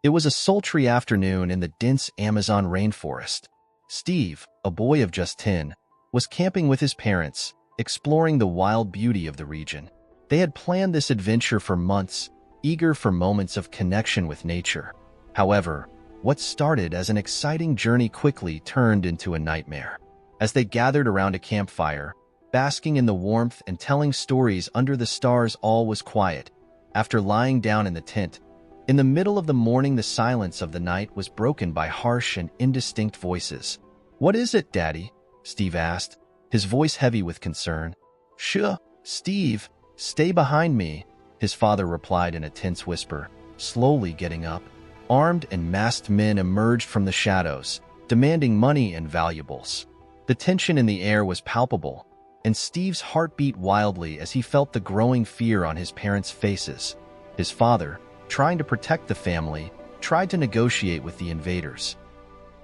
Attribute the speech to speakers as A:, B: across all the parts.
A: It was a sultry afternoon in the dense Amazon rainforest. Steve, a boy of just 10, was camping with his parents, exploring the wild beauty of the region. They had planned this adventure for months, eager for moments of connection with nature. However, what started as an exciting journey quickly turned into a nightmare. As they gathered around a campfire, basking in the warmth and telling stories under the stars, all was quiet. After lying down in the tent, in the middle of the morning, the silence of the night was broken by harsh and indistinct voices. "What is it, Daddy?" Steve asked, his voice heavy with concern. "Shh, Steve, stay behind me," his father replied in a tense whisper, slowly getting up. Armed and masked men emerged from the shadows, demanding money and valuables. The tension in the air was palpable, and Steve's heart beat wildly as he felt the growing fear on his parents' faces. His father, trying to protect the family, tried to negotiate with the invaders.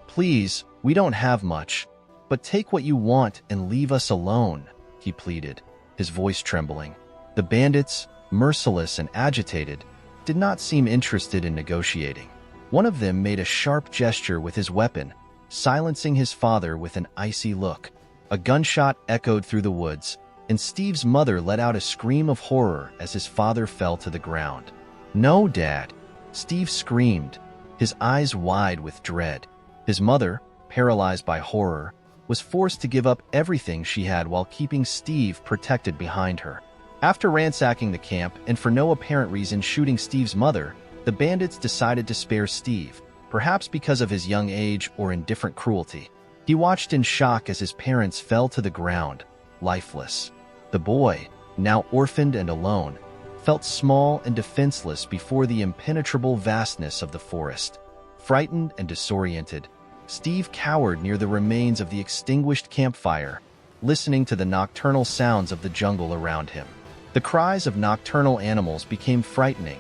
A: "Please, we don't have much, but take what you want and leave us alone," he pleaded, his voice trembling. The bandits, merciless and agitated, did not seem interested in negotiating. One of them made a sharp gesture with his weapon, silencing his father with an icy look. A gunshot echoed through the woods, and Steve's mother let out a scream of horror as his father fell to the ground. "No, Dad!" Steve screamed, his eyes wide with dread. His mother, paralyzed by horror, was forced to give up everything she had while keeping Steve protected behind her. After ransacking the camp and for no apparent reason shooting Steve's mother, the bandits decided to spare Steve, perhaps because of his young age or indifferent cruelty. He watched in shock as his parents fell to the ground, lifeless. The boy, now orphaned and alone, felt small and defenseless before the impenetrable vastness of the forest. Frightened and disoriented, Steve cowered near the remains of the extinguished campfire, listening to the nocturnal sounds of the jungle around him. The cries of nocturnal animals became frightening,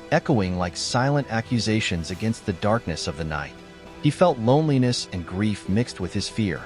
A: echoing like silent accusations against the darkness of the night. He felt loneliness and grief mixed with his fear,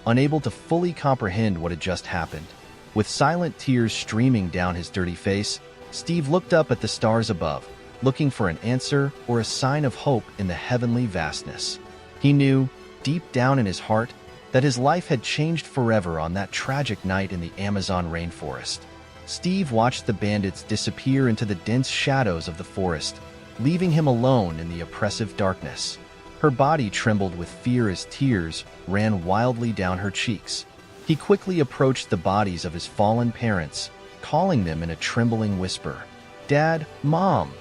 A: unable to fully comprehend what had just happened. With silent tears streaming down his dirty face, Steve looked up at the stars above, looking for an answer or a sign of hope in the heavenly vastness. He knew, deep down in his heart, that his life had changed forever on that tragic night in the Amazon rainforest. Steve watched the bandits disappear into the dense shadows of the forest, leaving him alone in the oppressive darkness. Her body trembled with fear as tears ran wildly down her cheeks. He quickly approached the bodies of his fallen parents, calling them in a trembling whisper. "Dad, Mom!"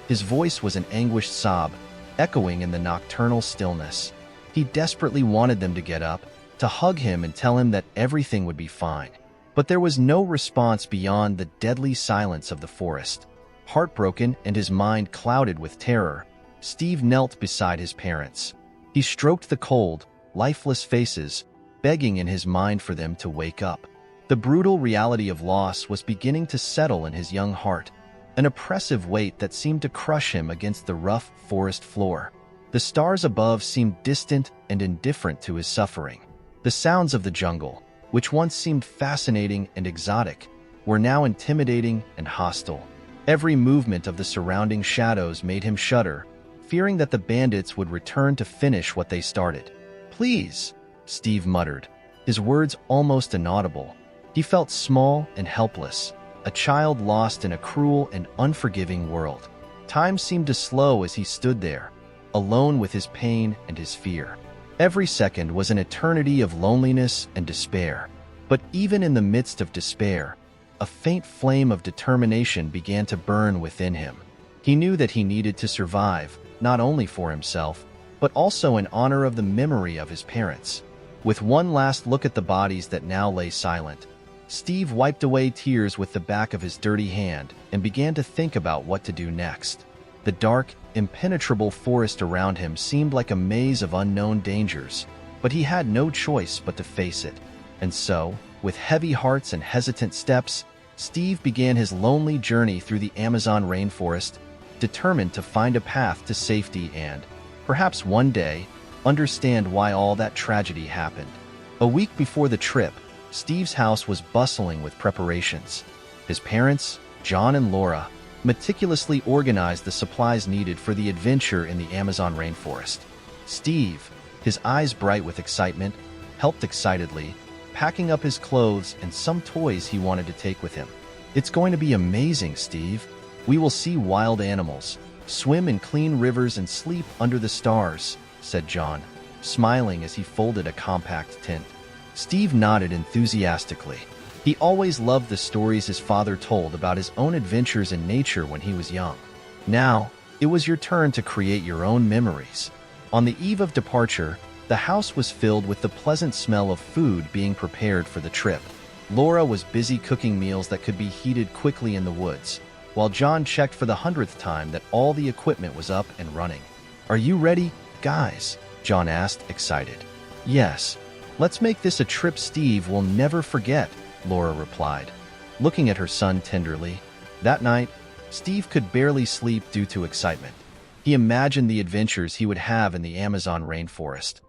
A: His voice was an anguished sob, echoing in the nocturnal stillness. He desperately wanted them to get up, to hug him and tell him that everything would be fine. But there was no response beyond the deadly silence of the forest. Heartbroken and his mind clouded with terror, Steve knelt beside his parents. He stroked the cold, lifeless faces, begging in his mind for them to wake up. The brutal reality of loss was beginning to settle in his young heart, an oppressive weight that seemed to crush him against the rough forest floor. The stars above seemed distant and indifferent to his suffering. The sounds of the jungle, which once seemed fascinating and exotic, were now intimidating and hostile. Every movement of the surrounding shadows made him shudder, fearing that the bandits would return to finish what they started. "Please," Steve muttered, his words almost inaudible. He felt small and helpless, a child lost in a cruel and unforgiving world. Time seemed to slow as he stood there, alone with his pain and his fear. Every second was an eternity of loneliness and despair. But even in the midst of despair, a faint flame of determination began to burn within him. He knew that he needed to survive, not only for himself, but also in honor of the memory of his parents. With one last look at the bodies that now lay silent, Steve wiped away tears with the back of his dirty hand and began to think about what to do next. The dark, impenetrable forest around him seemed like a maze of unknown dangers, but he had no choice but to face it. And so, with heavy hearts and hesitant steps, Steve began his lonely journey through the Amazon rainforest, determined to find a path to safety and, perhaps one day, understand why all that tragedy happened. A week before the trip, Steve's house was bustling with preparations. His parents, John and Laura, meticulously organized the supplies needed for the adventure in the Amazon rainforest. Steve, his eyes bright with excitement, helped excitedly, packing up his clothes and some toys he wanted to take with him. "It's going to be amazing, Steve. We will see wild animals, swim in clean rivers and sleep under the stars," said John, smiling as he folded a compact tent. Steve nodded enthusiastically. He always loved the stories his father told about his own adventures in nature when he was young. Now, it was your turn to create your own memories. On the eve of departure, the house was filled with the pleasant smell of food being prepared for the trip. Laura was busy cooking meals that could be heated quickly in the woods, while John checked for the 100th time that all the equipment was up and running. "Are you ready, guys?" John asked, excited. "Yes. Let's make this a trip Steve will never forget," Laura replied, looking at her son tenderly. That night, Steve could barely sleep due to excitement. He imagined the adventures he would have in the Amazon rainforest,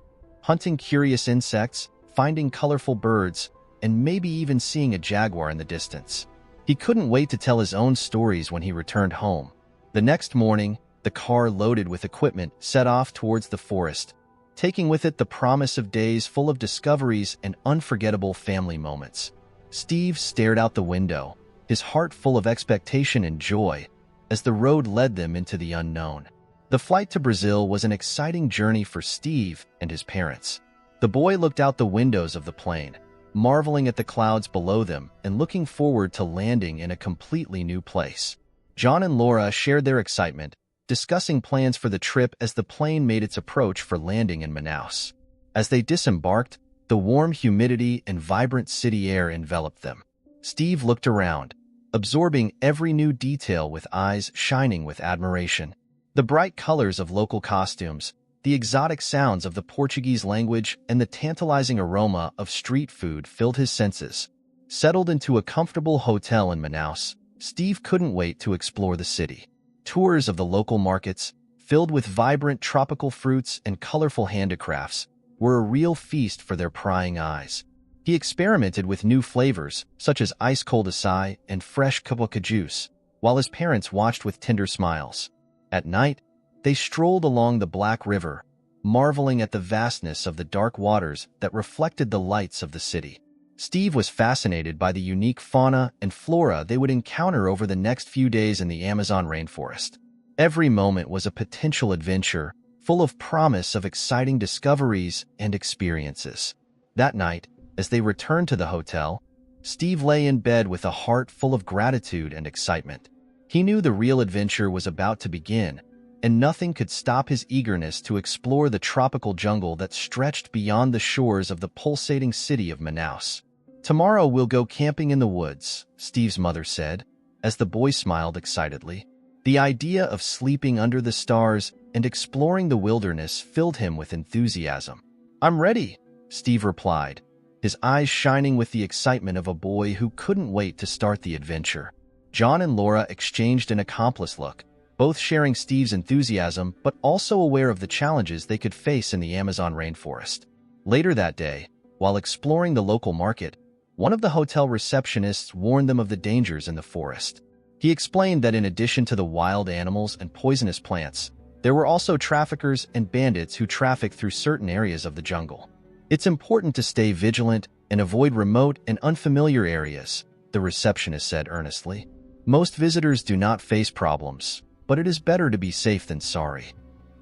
A: hunting curious insects, finding colorful birds, and maybe even seeing a jaguar in the distance. He couldn't wait to tell his own stories when he returned home. The next morning, the car loaded with equipment set off towards the forest, taking with it the promise of days full of discoveries and unforgettable family moments. Steve stared out the window, his heart full of expectation and joy, as the road led them into the unknown. The flight to Brazil was an exciting journey for Steve and his parents. The boy looked out the windows of the plane, marveling at the clouds below them and looking forward to landing in a completely new place. John and Laura shared their excitement, discussing plans for the trip as the plane made its approach for landing in Manaus. As they disembarked, the warm humidity and vibrant city air enveloped them. Steve looked around, absorbing every new detail with eyes shining with admiration. The bright colors of local costumes, the exotic sounds of the Portuguese language, and the tantalizing aroma of street food filled his senses. Settled into a comfortable hotel in Manaus, Steve couldn't wait to explore the city. Tours of the local markets, filled with vibrant tropical fruits and colorful handicrafts, were a real feast for their prying eyes. He experimented with new flavors, such as ice-cold acai and fresh kabocha juice, while his parents watched with tender smiles. At night, they strolled along the Black River, marveling at the vastness of the dark waters that reflected the lights of the city. Steve was fascinated by the unique fauna and flora they would encounter over the next few days in the Amazon rainforest. Every moment was a potential adventure, full of promise of exciting discoveries and experiences. That night, as they returned to the hotel, Steve lay in bed with a heart full of gratitude and excitement. He knew the real adventure was about to begin, and nothing could stop his eagerness to explore the tropical jungle that stretched beyond the shores of the pulsating city of Manaus. "Tomorrow we'll go camping in the woods," Steve's mother said, as the boy smiled excitedly. The idea of sleeping under the stars and exploring the wilderness filled him with enthusiasm. "I'm ready," Steve replied, his eyes shining with the excitement of a boy who couldn't wait to start the adventure. John and Laura exchanged an accomplice look, both sharing Steve's enthusiasm but also aware of the challenges they could face in the Amazon rainforest. Later that day, while exploring the local market, one of the hotel receptionists warned them of the dangers in the forest. He explained that in addition to the wild animals and poisonous plants, there were also traffickers and bandits who traffic through certain areas of the jungle. "It's important to stay vigilant and avoid remote and unfamiliar areas," the receptionist said earnestly. "Most visitors do not face problems, but it is better to be safe than sorry."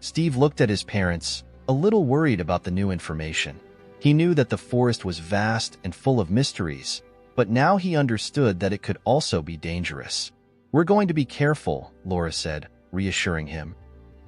A: Steve looked at his parents, a little worried about the new information. He knew that the forest was vast and full of mysteries, but now he understood that it could also be dangerous. "We're going to be careful," Laura said, reassuring him.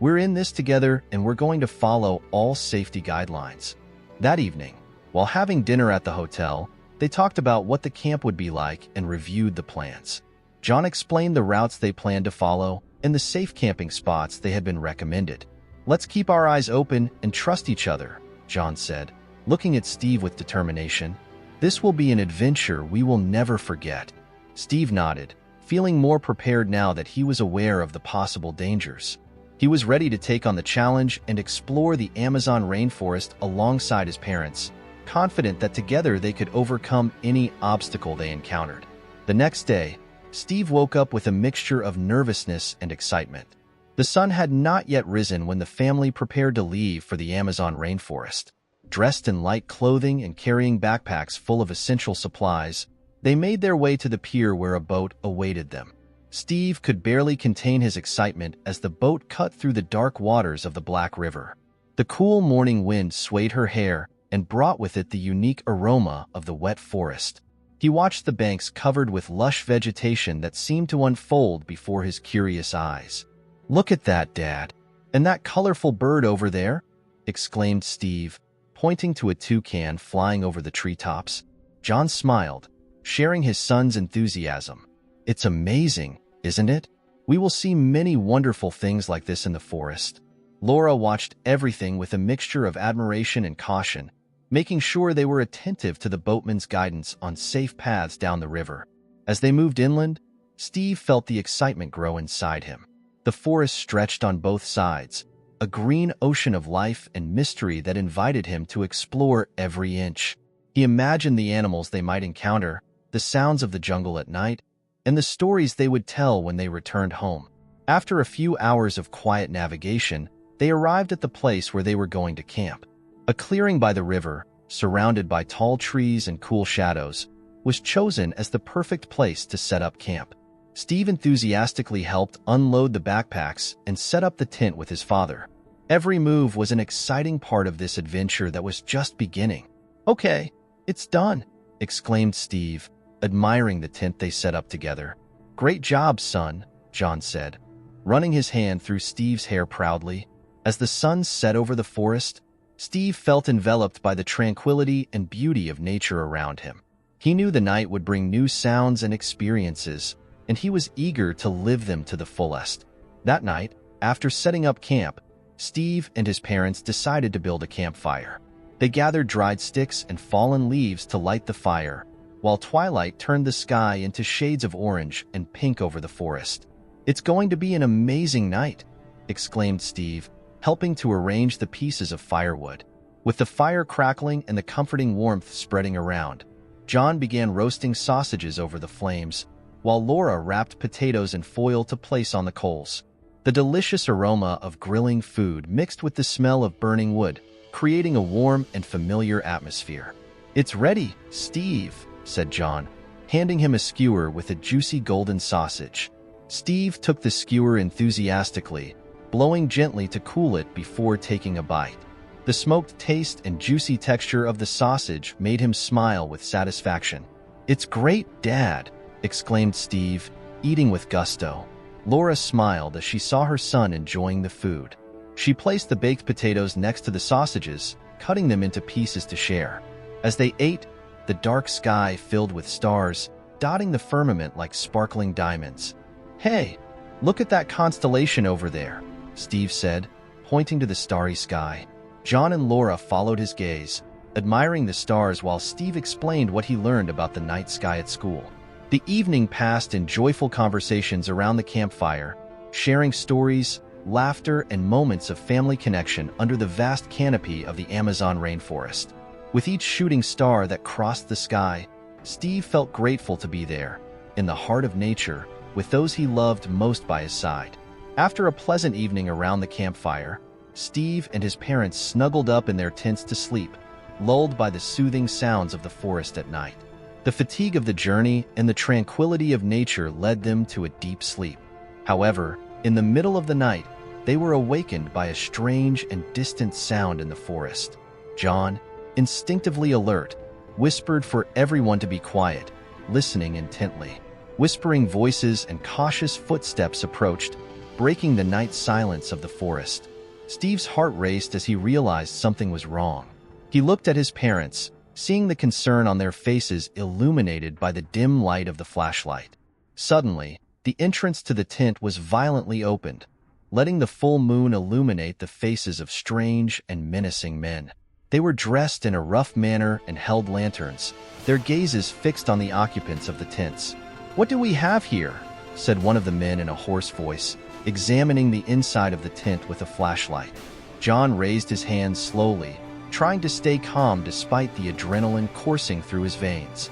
A: "We're in this together and we're going to follow all safety guidelines." That evening, while having dinner at the hotel, they talked about what the camp would be like and reviewed the plans. John explained the routes they planned to follow and the safe camping spots they had been recommended. "Let's keep our eyes open and trust each other," John said, looking at Steve with determination. "This will be an adventure we will never forget." Steve nodded, feeling more prepared now that he was aware of the possible dangers. He was ready to take on the challenge and explore the Amazon rainforest alongside his parents, confident that together they could overcome any obstacle they encountered. The next day, Steve woke up with a mixture of nervousness and excitement. The sun had not yet risen when the family prepared to leave for the Amazon rainforest. Dressed in light clothing and carrying backpacks full of essential supplies, they made their way to the pier where a boat awaited them. Steve could barely contain his excitement as the boat cut through the dark waters of the Black River. The cool morning wind swayed her hair and brought with it the unique aroma of the wet forest. He watched the banks covered with lush vegetation that seemed to unfold before his curious eyes. "Look at that, Dad. And that colorful bird over there?" exclaimed Steve, pointing to a toucan flying over the treetops. John smiled, sharing his son's enthusiasm. "It's amazing, isn't it? We will see many wonderful things like this in the forest." Laura watched everything with a mixture of admiration and caution, making sure they were attentive to the boatman's guidance on safe paths down the river. As they moved inland, Steve felt the excitement grow inside him. The forest stretched on both sides, a green ocean of life and mystery that invited him to explore every inch. He imagined the animals they might encounter, the sounds of the jungle at night, and the stories they would tell when they returned home. After a few hours of quiet navigation, they arrived at the place where they were going to camp. A clearing by the river, surrounded by tall trees and cool shadows, was chosen as the perfect place to set up camp. Steve enthusiastically helped unload the backpacks and set up the tent with his father. Every move was an exciting part of this adventure that was just beginning. "Okay, it's done," exclaimed Steve, admiring the tent they set up together. "Great job, son," John said, running his hand through Steve's hair proudly. As the sun set over the forest, Steve felt enveloped by the tranquility and beauty of nature around him. He knew the night would bring new sounds and experiences, and he was eager to live them to the fullest. That night, after setting up camp, Steve and his parents decided to build a campfire. They gathered dried sticks and fallen leaves to light the fire, while twilight turned the sky into shades of orange and pink over the forest. "It's going to be an amazing night," exclaimed Steve, helping to arrange the pieces of firewood. With the fire crackling and the comforting warmth spreading around, John began roasting sausages over the flames, while Laura wrapped potatoes in foil to place on the coals. The delicious aroma of grilling food mixed with the smell of burning wood, creating a warm and familiar atmosphere. "It's ready, Steve," said John, handing him a skewer with a juicy golden sausage. Steve took the skewer enthusiastically, blowing gently to cool it before taking a bite. The smoked taste and juicy texture of the sausage made him smile with satisfaction. "It's great, Dad," exclaimed Steve, eating with gusto. Laura smiled as she saw her son enjoying the food. She placed the baked potatoes next to the sausages, cutting them into pieces to share. As they ate, the dark sky filled with stars, dotting the firmament like sparkling diamonds. "Hey, look at that constellation over there," Steve said, pointing to the starry sky. John and Laura followed his gaze, admiring the stars while Steve explained what he learned about the night sky at school. The evening passed in joyful conversations around the campfire, sharing stories, laughter, and moments of family connection under the vast canopy of the Amazon rainforest. With each shooting star that crossed the sky, Steve felt grateful to be there, in the heart of nature, with those he loved most by his side. After a pleasant evening around the campfire, Steve and his parents snuggled up in their tents to sleep, lulled by the soothing sounds of the forest at night. The fatigue of the journey and the tranquility of nature led them to a deep sleep. However, in the middle of the night, they were awakened by a strange and distant sound in the forest. John, instinctively alert, whispered for everyone to be quiet, listening intently. Whispering voices and cautious footsteps approached, breaking the night silence of the forest. Steve's heart raced as he realized something was wrong. He looked at his parents, seeing the concern on their faces illuminated by the dim light of the flashlight. Suddenly, the entrance to the tent was violently opened, letting the full moon illuminate the faces of strange and menacing men. They were dressed in a rough manner and held lanterns, their gazes fixed on the occupants of the tents. "What do we have here?" said one of the men in a hoarse voice, examining the inside of the tent with a flashlight. John raised his hands slowly, trying to stay calm despite the adrenaline coursing through his veins.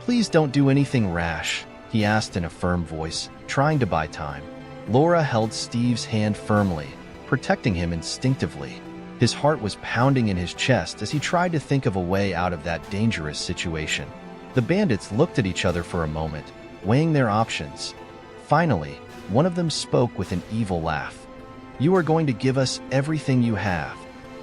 A: "Please don't do anything rash," he asked in a firm voice, trying to buy time. Laura held Steve's hand firmly, protecting him instinctively. His heart was pounding in his chest as he tried to think of a way out of that dangerous situation. The bandits looked at each other for a moment, weighing their options. Finally, one of them spoke with an evil laugh. "You are going to give us everything you have.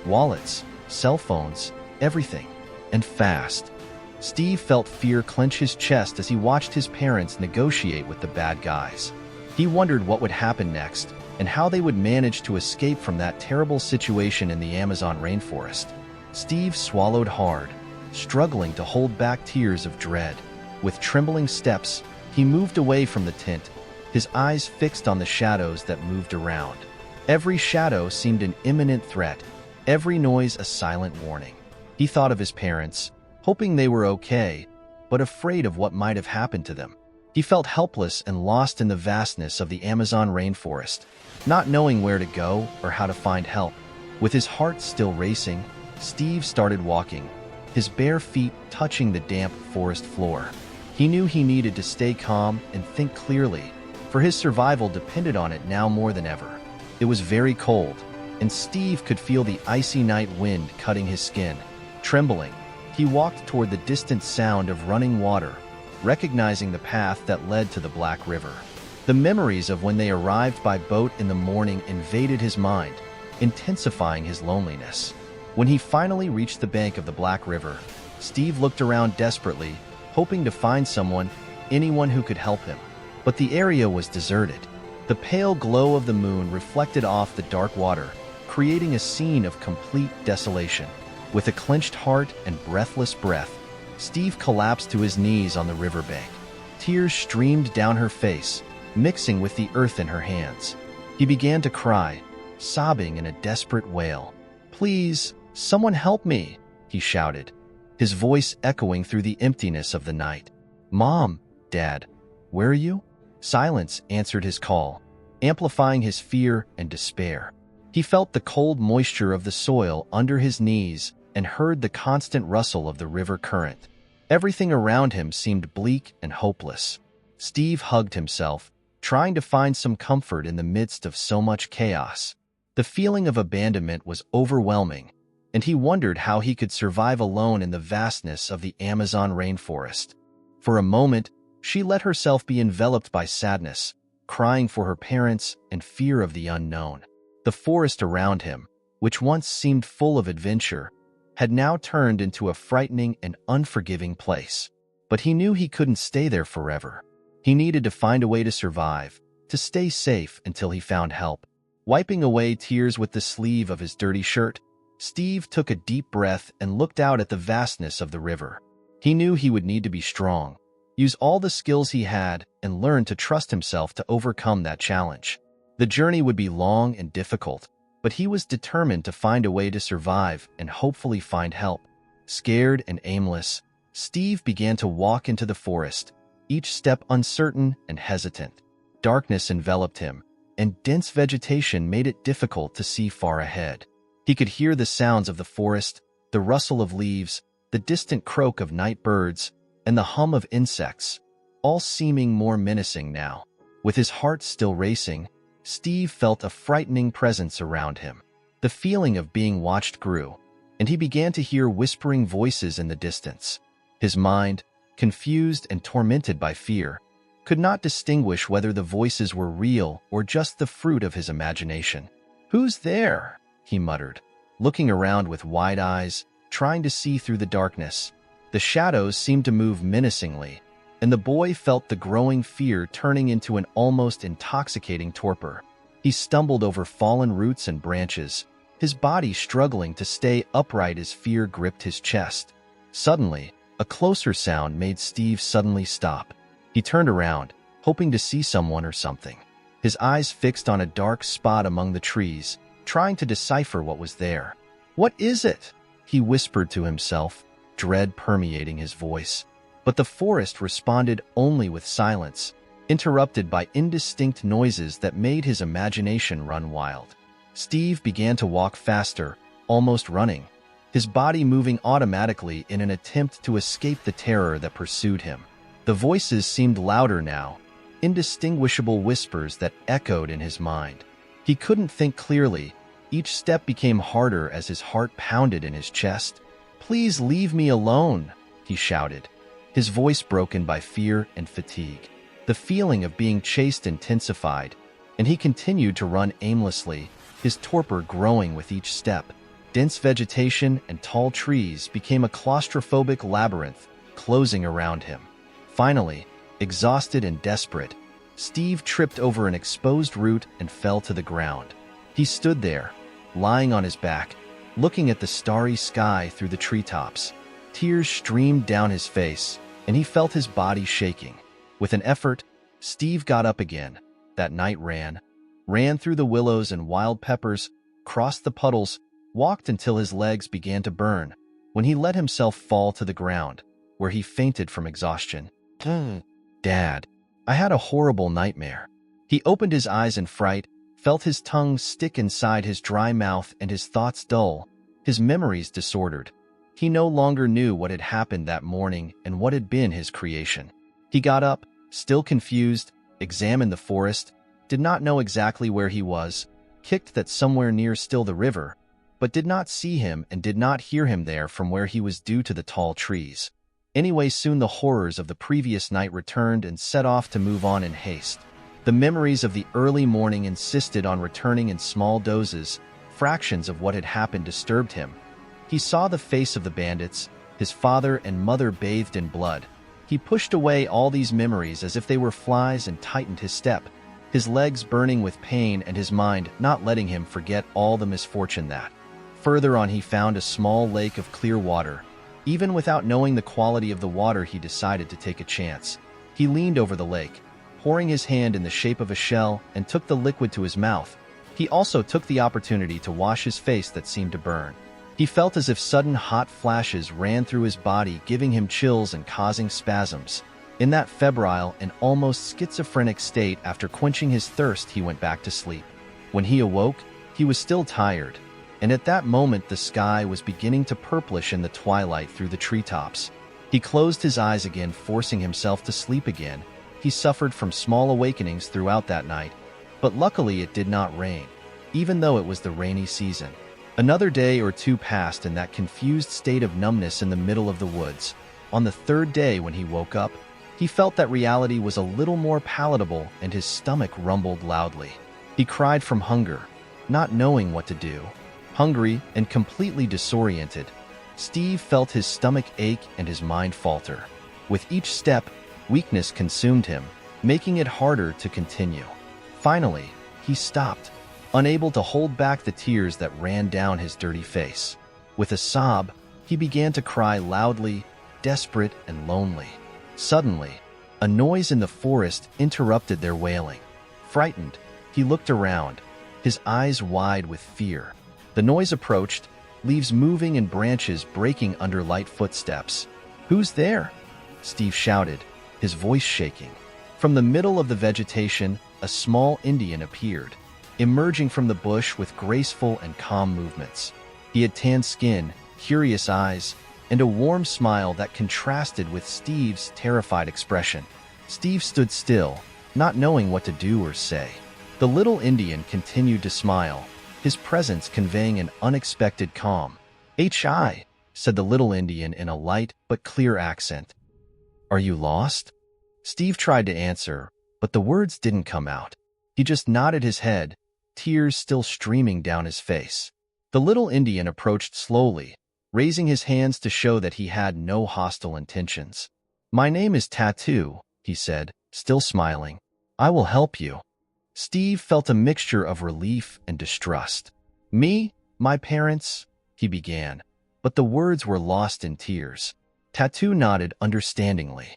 A: Wallets, cell phones, everything. And fast." Steve felt fear clench his chest as he watched his parents negotiate with the bad guys. He wondered what would happen next and how they would manage to escape from that terrible situation in the Amazon rainforest. Steve swallowed hard, struggling to hold back tears of dread. With trembling steps, he moved away from the tent, his eyes fixed on the shadows that moved around. Every shadow seemed an imminent threat, every noise a silent warning. He thought of his parents, hoping they were okay, but afraid of what might have happened to them. He felt helpless and lost in the vastness of the Amazon rainforest, not knowing where to go or how to find help. With his heart still racing, Steve started walking, his bare feet touching the damp forest floor. He knew he needed to stay calm and think clearly, for his survival depended on it now more than ever. It was very cold, and Steve could feel the icy night wind cutting his skin. Trembling, he walked toward the distant sound of running water, recognizing the path that led to the Black River. The memories of when they arrived by boat in the morning invaded his mind, intensifying his loneliness. When he finally reached the bank of the Black River, Steve looked around desperately, hoping to find someone, anyone who could help him. But the area was deserted. The pale glow of the moon reflected off the dark water, creating a scene of complete desolation. With a clenched heart and breathless breath, Steve collapsed to his knees on the riverbank. Tears streamed down her face, mixing with the earth in her hands. He began to cry, sobbing in a desperate wail. "Please, someone help me," he shouted, his voice echoing through the emptiness of the night. "Mom, Dad, where are you?" Silence answered his call, amplifying his fear and despair. He felt the cold moisture of the soil under his knees and heard the constant rustle of the river current. Everything around him seemed bleak and hopeless. Steve hugged himself, trying to find some comfort in the midst of so much chaos. The feeling of abandonment was overwhelming, and he wondered how he could survive alone in the vastness of the Amazon rainforest. For a moment, she let herself be enveloped by sadness, crying for her parents and fear of the unknown. The forest around him, which once seemed full of adventure, had now turned into a frightening and unforgiving place. But he knew he couldn't stay there forever. He needed to find a way to survive, to stay safe until he found help. Wiping away tears with the sleeve of his dirty shirt, Steve took a deep breath and looked out at the vastness of the river. He knew he would need to be strong, use all the skills he had, and learn to trust himself to overcome that challenge. The journey would be long and difficult, but he was determined to find a way to survive and hopefully find help. Scared and aimless, Steve began to walk into the forest, each step uncertain and hesitant. Darkness enveloped him, and dense vegetation made it difficult to see far ahead. He could hear the sounds of the forest, the rustle of leaves, the distant croak of night birds, and the hum of insects, all seeming more menacing now. With his heart still racing, Steve felt a frightening presence around him. The feeling of being watched grew, and he began to hear whispering voices in the distance. His mind, confused and tormented by fear, could not distinguish whether the voices were real or just the fruit of his imagination. "Who's there?" he muttered, looking around with wide eyes, trying to see through the darkness. The shadows seemed to move menacingly, and the boy felt the growing fear turning into an almost intoxicating torpor. He stumbled over fallen roots and branches, his body struggling to stay upright as fear gripped his chest. Suddenly, a closer sound made Steve suddenly stop. He turned around, hoping to see someone or something, his eyes fixed on a dark spot among the trees, trying to decipher what was there. "What is it?" he whispered to himself, dread permeating his voice. But the forest responded only with silence, interrupted by indistinct noises that made his imagination run wild. Steve began to walk faster, almost running, his body moving automatically in an attempt to escape the terror that pursued him. The voices seemed louder now, indistinguishable whispers that echoed in his mind. He couldn't think clearly. Each step became harder as his heart pounded in his chest. "Please leave me alone," he shouted, his voice broken by fear and fatigue. The feeling of being chased intensified, and he continued to run aimlessly, his torpor growing with each step. Dense vegetation and tall trees became a claustrophobic labyrinth, closing around him. Finally, exhausted and desperate, Steve tripped over an exposed root and fell to the ground. He stood there, lying on his back, looking at the starry sky through the treetops. Tears streamed down his face, and he felt his body shaking. With an effort, Steve got up again. That night ran through the willows and wild peppers, crossed the puddles, walked until his legs began to burn, when he let himself fall to the ground, where he fainted from exhaustion. "Dad, I had a horrible nightmare." He opened his eyes in fright, felt his tongue stick inside his dry mouth and his thoughts dull, his memories disordered. He no longer knew what had happened that morning and what had been his creation. He got up, still confused, examined the forest, did not know exactly where he was, kicked that somewhere near still the river, but did not see him and did not hear him there from where he was due to the tall trees. Anyway, soon the horrors of the previous night returned and set off to move on in haste. The memories of the early morning insisted on returning in small doses. Fractions of what had happened disturbed him. He saw the face of the bandits, his father and mother bathed in blood. He pushed away all these memories as if they were flies and tightened his step, his legs burning with pain and his mind not letting him forget all the misfortune that. Further on he found a small lake of clear water. Even without knowing the quality of the water, he decided to take a chance. He leaned over the lake, pouring his hand in the shape of a shell, and took the liquid to his mouth. He also took the opportunity to wash his face that seemed to burn. He felt as if sudden hot flashes ran through his body, giving him chills and causing spasms. In that febrile and almost schizophrenic state, after quenching his thirst, he went back to sleep. When he awoke, he was still tired, and at that moment the sky was beginning to purplish in the twilight through the treetops. He closed his eyes again, forcing himself to sleep again. He suffered from small awakenings throughout that night, but luckily it did not rain, even though it was the rainy season. Another day or two passed in that confused state of numbness in the middle of the woods. On the third day, when he woke up, he felt that reality was a little more palatable and his stomach rumbled loudly. He cried from hunger, not knowing what to do. Hungry and completely disoriented, Steve felt his stomach ache and his mind falter. With each step, weakness consumed him, making it harder to continue. Finally, he stopped, unable to hold back the tears that ran down his dirty face. With a sob, he began to cry loudly, desperate and lonely. Suddenly, a noise in the forest interrupted their wailing. Frightened, he looked around, his eyes wide with fear. The noise approached, leaves moving and branches breaking under light footsteps. "Who's there?" Steve shouted, his voice shaking. From the middle of the vegetation, a small Indian appeared, emerging from the bush with graceful and calm movements. He had tanned skin, curious eyes, and a warm smile that contrasted with Steve's terrified expression. Steve stood still, not knowing what to do or say. The little Indian continued to smile, his presence conveying an unexpected calm. "Hi," said the little Indian in a light but clear accent. "Are you lost?" Steve tried to answer, but the words didn't come out. He just nodded his head, tears still streaming down his face. The little Indian approached slowly, raising his hands to show that he had no hostile intentions. "My name is Tattoo," he said, still smiling. "I will help you." Steve felt a mixture of relief and distrust. "Me? My parents?" he began, but the words were lost in tears. Tattoo nodded understandingly.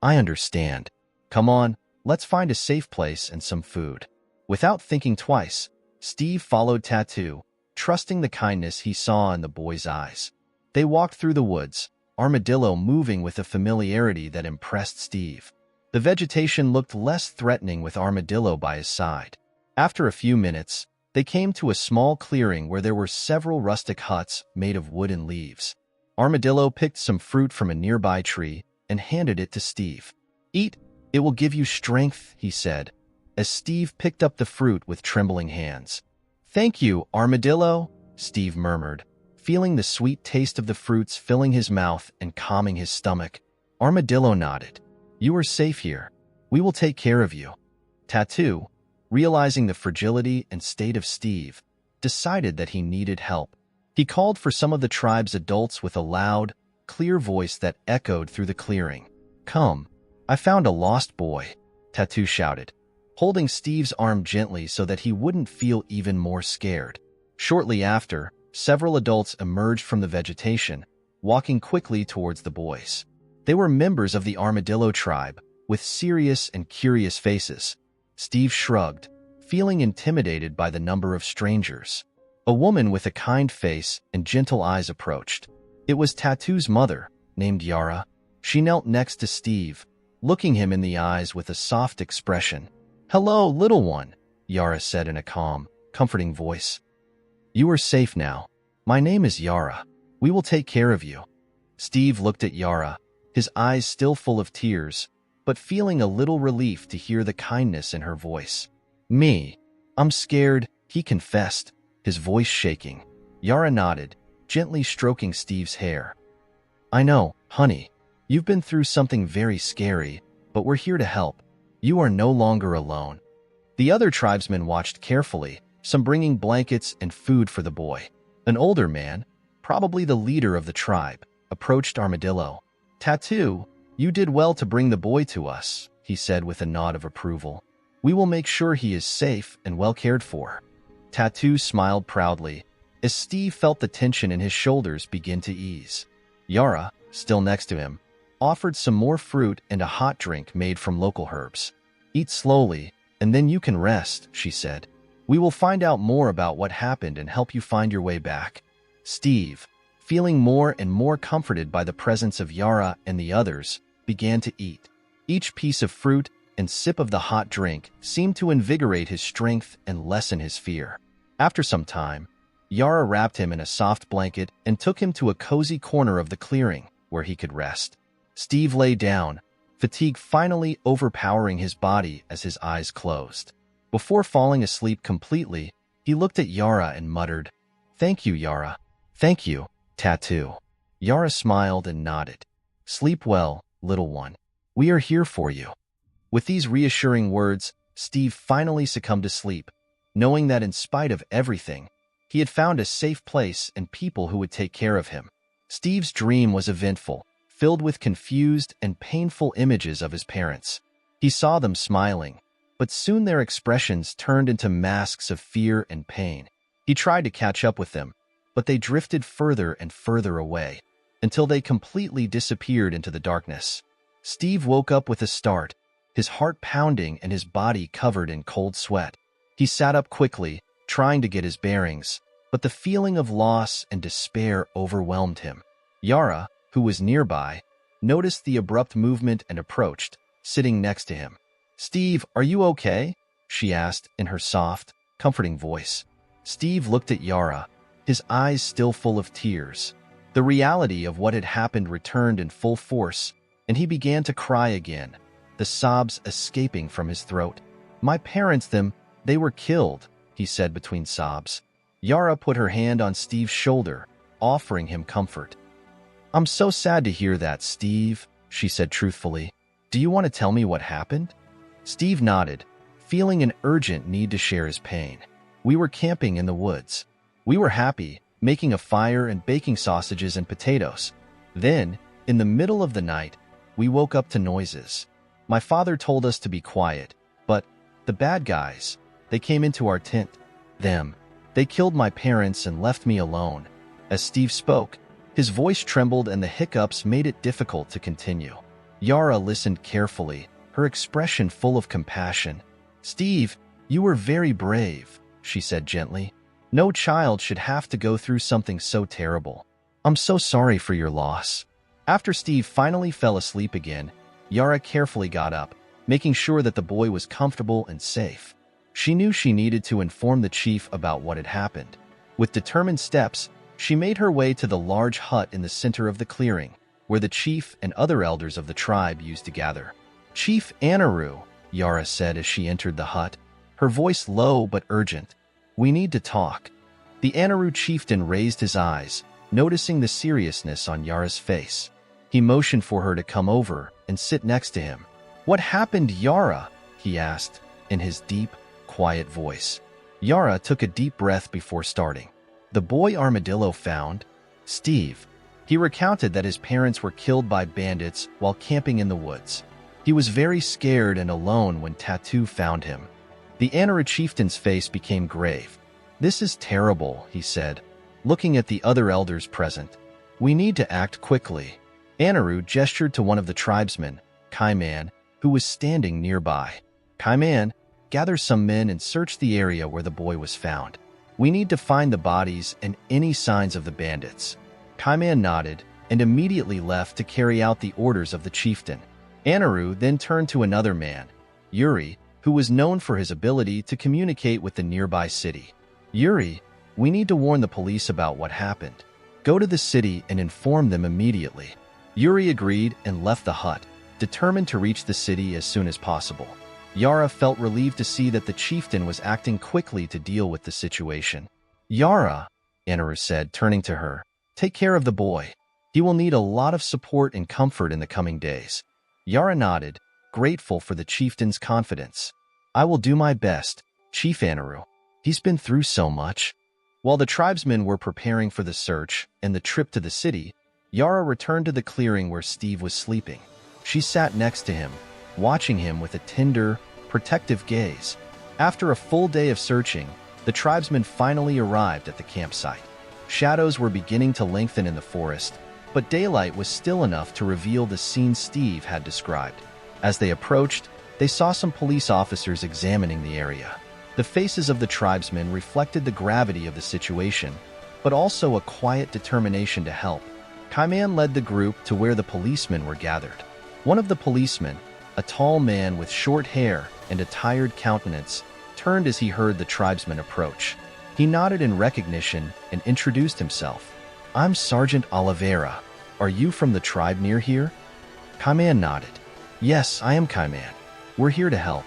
A: "I understand. Come on, let's find a safe place and some food." Without thinking twice, Steve followed Tattoo, trusting the kindness he saw in the boy's eyes. They walked through the woods, Armadillo moving with a familiarity that impressed Steve. The vegetation looked less threatening with Armadillo by his side. After a few minutes, they came to a small clearing where there were several rustic huts made of wood and leaves. Armadillo picked some fruit from a nearby tree, and handed it to Steve. "Eat, it will give you strength," he said, as Steve picked up the fruit with trembling hands. "Thank you, Armadillo," Steve murmured, feeling the sweet taste of the fruits filling his mouth and calming his stomach. Armadillo nodded. "You are safe here. We will take care of you." Tattoo, realizing the fragility and state of Steve, decided that he needed help. He called for some of the tribe's adults with a loud, clear voice that echoed through the clearing. "Come, I found a lost boy," Tattoo shouted, holding Steve's arm gently so that he wouldn't feel even more scared. Shortly after, several adults emerged from the vegetation, walking quickly towards the boys. They were members of the Armadillo tribe, with serious and curious faces. Steve shrugged, feeling intimidated by the number of strangers. A woman with a kind face and gentle eyes approached. It was Tattoo's mother, named Yara. She knelt next to Steve, looking him in the eyes with a soft expression. "Hello, little one," Yara said in a calm, comforting voice. "You are safe now. My name is Yara. We will take care of you." Steve looked at Yara, his eyes still full of tears, but feeling a little relief to hear the kindness in her voice. I'm scared," he confessed, his voice shaking. Yara nodded, gently stroking Steve's hair. "I know, honey. You've been through something very scary, but we're here to help. You are no longer alone." The other tribesmen watched carefully, some bringing blankets and food for the boy. An older man, probably the leader of the tribe, approached Armadillo. "Tattoo, you did well to bring the boy to us," he said with a nod of approval. "We will make sure he is safe and well cared for." Tattoo smiled proudly, as Steve felt the tension in his shoulders begin to ease. Yara, still next to him, offered some more fruit and a hot drink made from local herbs. "Eat slowly, and then you can rest," she said. "We will find out more about what happened and help you find your way back." Steve, feeling more and more comforted by the presence of Yara and the others, began to eat. Each piece of fruit and sip of the hot drink seemed to invigorate his strength and lessen his fear. After some time, Yara wrapped him in a soft blanket and took him to a cozy corner of the clearing where he could rest. Steve lay down, fatigue finally overpowering his body as his eyes closed. Before falling asleep completely, he looked at Yara and muttered, "Thank you, Yara. Thank you, Tattoo." Yara smiled and nodded. "Sleep well, little one. We are here for you." With these reassuring words, Steve finally succumbed to sleep, knowing that in spite of everything, he had found a safe place and people who would take care of him. Steve's dream was eventful, filled with confused and painful images of his parents. He saw them smiling, but soon their expressions turned into masks of fear and pain. He tried to catch up with them, but they drifted further and further away, until they completely disappeared into the darkness. Steve woke up with a start, his heart pounding and his body covered in cold sweat. He sat up quickly, trying to get his bearings, but the feeling of loss and despair overwhelmed him. Yara, who was nearby, noticed the abrupt movement and approached, sitting next to him. "Steve, are you okay?" she asked in her soft, comforting voice. Steve looked at Yara, his eyes still full of tears. The reality of what had happened returned in full force, and he began to cry again, the sobs escaping from his throat. "My parents, they were killed," he said between sobs. Yara put her hand on Steve's shoulder, offering him comfort. "I'm so sad to hear that, Steve," she said truthfully. "Do you want to tell me what happened?" Steve nodded, feeling an urgent need to share his pain. "We were camping in the woods. We were happy, making a fire and baking sausages and potatoes. Then, in the middle of the night, we woke up to noises. My father told us to be quiet, but the bad guys, they came into our tent. They killed my parents and left me alone." As Steve spoke, his voice trembled and the hiccups made it difficult to continue. Yara listened carefully, her expression full of compassion. "Steve, you were very brave," she said gently. "No child should have to go through something so terrible. I'm so sorry for your loss." After Steve finally fell asleep again, Yara carefully got up, making sure that the boy was comfortable and safe. She knew she needed to inform the chief about what had happened. With determined steps, she made her way to the large hut in the center of the clearing. where the chief and other elders of the tribe used to gather. "Chief Anaru," Yara said as she entered the hut, her voice low but urgent. "We need to talk." The Anaru chieftain raised his eyes, noticing the seriousness on Yara's face. He motioned for her to come over and sit next to him. "What happened, Yara?" he asked, in his deep, quiet voice. Yara took a deep breath before starting. "The boy Armadillo found Steve." He recounted that his parents were killed by bandits while camping in the woods. He was very scared and alone when Tattoo found him. The Anaru chieftain's face became grave. "This is terrible," he said, looking at the other elders present. "We need to act quickly." Anaru gestured to one of the tribesmen, Kaiman, who was standing nearby. "Kaiman, gather some men and search the area where the boy was found. We need to find the bodies and any signs of the bandits." Kaiman nodded and immediately left to carry out the orders of the chieftain. Anaru then turned to another man, Yuri, who was known for his ability to communicate with the nearby city. "Yuri, we need to warn the police about what happened. Go to the city and inform them immediately." Yuri agreed and left the hut, determined to reach the city as soon as possible. Yara felt relieved to see that the chieftain was acting quickly to deal with the situation. "Yara," Anaru said, turning to her, "take care of the boy. He will need a lot of support and comfort in the coming days." Yara nodded, grateful for the chieftain's confidence. "I will do my best, Chief Anaru. He's been through so much." While the tribesmen were preparing for the search and the trip to the city, Yara returned to the clearing where Steve was sleeping. She sat next to him, watching him with a tender, protective gaze. After a full day of searching, the tribesmen finally arrived at the campsite. Shadows were beginning to lengthen in the forest, but daylight was still enough to reveal the scene Steve had described. As they approached, they saw some police officers examining the area. The faces of the tribesmen reflected the gravity of the situation, but also a quiet determination to help. Kaiman led the group to where the policemen were gathered. One of the policemen, a tall man with short hair and a tired countenance, turned as he heard the tribesmen approach. He nodded in recognition and introduced himself. "I'm Sergeant Oliveira. Are you from the tribe near here?" Kaiman nodded. "Yes, I am Kaiman. We're here to help.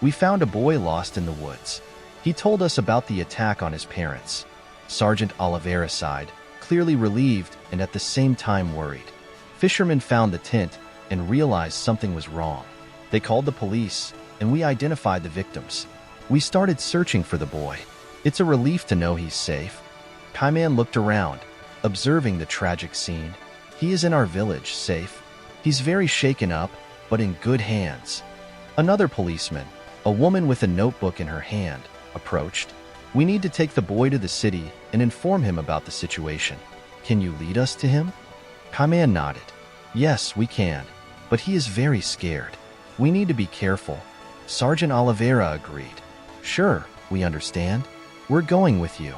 A: We found a boy lost in the woods. He told us about the attack on his parents." Sergeant Oliveira sighed, clearly relieved and at the same time worried. Fishermen found the tent and realized something was wrong. They called the police, and we identified the victims. We started searching for the boy. It's a relief to know he's safe. Kaiman looked around, observing the tragic scene. "He is in our village, safe. He's very shaken up, but in good hands." Another policeman, a woman with a notebook in her hand, approached. "We need to take the boy to the city and inform him about the situation. Can you lead us to him?" Kaiman nodded. "Yes, we can, but he is very scared. We need to be careful." Sergeant Oliveira agreed. "Sure, we understand. We're going with you."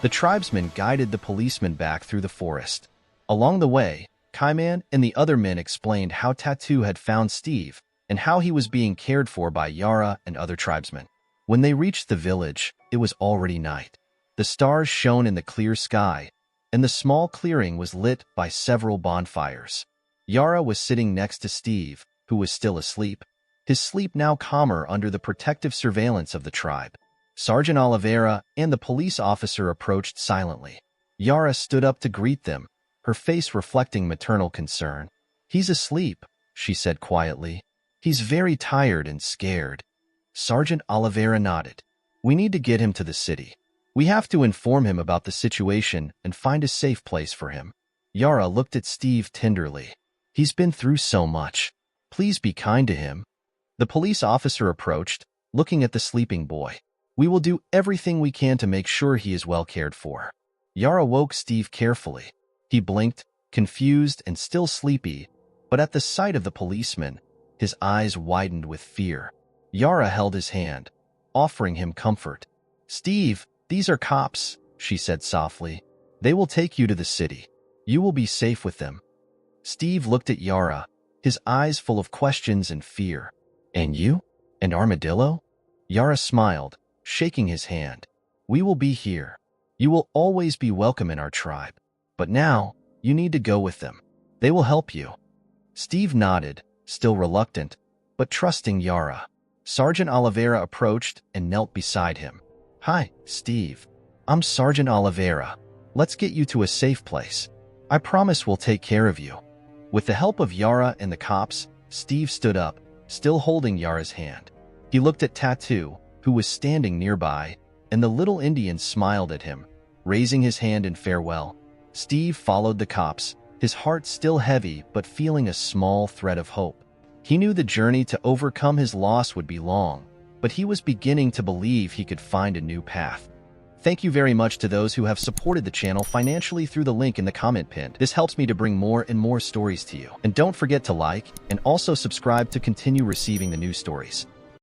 A: The tribesmen guided the policemen back through the forest. Along the way, Kaiman and the other men explained how Tattoo had found Steve and how he was being cared for by Yara and other tribesmen. When they reached the village, it was already night. The stars shone in the clear sky, and the small clearing was lit by several bonfires. Yara was sitting next to Steve, who was still asleep, his sleep now calmer under the protective surveillance of the tribe. Sergeant Oliveira and the police officer approached silently. Yara stood up to greet them, her face reflecting maternal concern. "He's asleep," she said quietly. "He's very tired and scared." Sergeant Oliveira nodded. "We need to get him to the city. We have to inform him about the situation and find a safe place for him." Yara looked at Steve tenderly. "He's been through so much. Please be kind to him." The police officer approached, looking at the sleeping boy. "We will do everything we can to make sure he is well cared for." Yara woke Steve carefully. He blinked, confused and still sleepy, but at the sight of the policeman, his eyes widened with fear. Yara held his hand, offering him comfort. "Steve, these are cops," she said softly. "They will take you to the city. You will be safe with them." Steve looked at Yara, his eyes full of questions and fear. "And you? And Armadillo?" Yara smiled, shaking his hand. "We will be here. You will always be welcome in our tribe. But now, you need to go with them." They will help you. Steve nodded, still reluctant, but trusting Yara. Sergeant Oliveira approached and knelt beside him. Hi, Steve. I'm Sergeant Oliveira. Let's get you to a safe place. I promise we'll take care of you. With the help of Yara and the cops, Steve stood up, still holding Yara's hand. He looked at Tattoo, who was standing nearby, and the little Indian smiled at him, raising his hand in farewell. Steve followed the cops, his heart still heavy but feeling a small thread of hope. He knew the journey to overcome his loss would be long, but he was beginning to believe he could find a new path. Thank you very much to those who have supported the channel financially through the link in the comment pinned. This helps me to bring more and more stories to you. And don't forget to like and also subscribe to continue receiving the new stories.